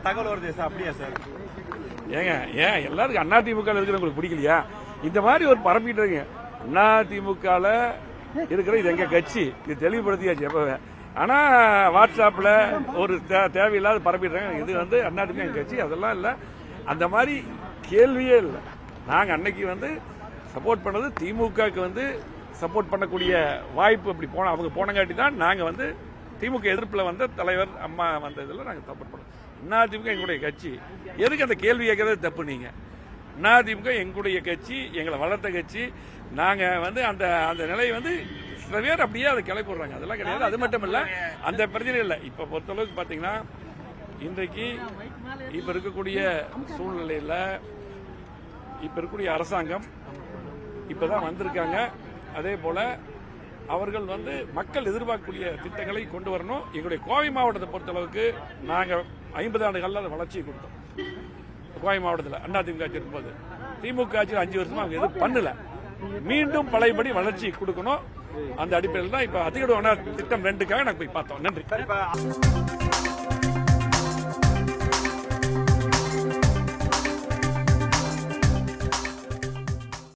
தகவல் வருது சார், அப்படியா சார்? ஏங்க ஏன் எல்லாருக்கும் அதிமுக இருக்கிறவங்களுக்கு பிடிக்கலையா? இந்த மாதிரி ஒரு பரப்பிட்டு இருக்கீங்க. அதிமுக இருக்கிற இது எங்க கட்சி, இது தெளிவுபடுத்தியாச்சு எப்பவே. ஆனா வாட்ஸ்அப்ல ஒரு தேவையில்லாத பரப்பிடுறாங்க. இது அதிமுக எங்க கட்சி அதெல்லாம் இல்ல, அந்த மாதிரி கேள்வியே இல்லை. நாங்க அன்னைக்கு சப்போர்ட் பண்ணது திமுகவுக்கு சப்போர்ட் பண்ணக்கூடிய வாய்ப்பு அப்படி போன அவங்க போனங்காட்டி தான் நாங்க திமுக எதிர்ப்புல வந்த தலைவர் அம்மா வந்ததுல நாங்க சப்போர்ட் பண்ணோம். அதிமுக எங்களுடைய கட்சி. எதுக்கு அந்த கேள்வி கேட்கறது தப்பு? நீங்க அதிமுக எங்களுடைய கட்சி, எங்களை வளர்த்த கட்சி. நாங்க அந்த அந்த நிலை சில பேர் அப்படியே அதை கிளப்பி விடுறாங்க. அதெல்லாம் கிடையாது. அது மட்டும் இல்ல, அந்த பிரச்சனை இல்லை. இப்ப பொறுத்தளவுக்கு பாத்தீங்கன்னா இன்றைக்கு இப்ப இருக்கக்கூடிய சூழ்நிலையில இப்ப இருக்கக்கூடிய அரசாங்கம் இப்பதான் வந்திருக்காங்க. அதே போல அவர்கள் மக்கள் எதிர்பார்க்கக்கூடிய திட்டங்களை கொண்டு வரணும். எங்களுடைய கோவை மாவட்டத்தை பொறுத்தளவுக்கு நாங்க 50 ஆண்டுகள்ல அதை வளர்ச்சி கொடுத்தோம். கோவை மாவட்டத்தில் அதிமுக ஆட்சி இருக்கும்போது திமுக ஆட்சி 5 வருஷமா அவங்க எதுவும் பண்ணல. மீண்டும் பழையபடி வளர்ச்சி கொடுக்கணும். அந்த அடிப்படையில் தான் இப்ப அதிக திட்டம் 2க்காக நாங்க போய் பார்த்தோம். நன்றி.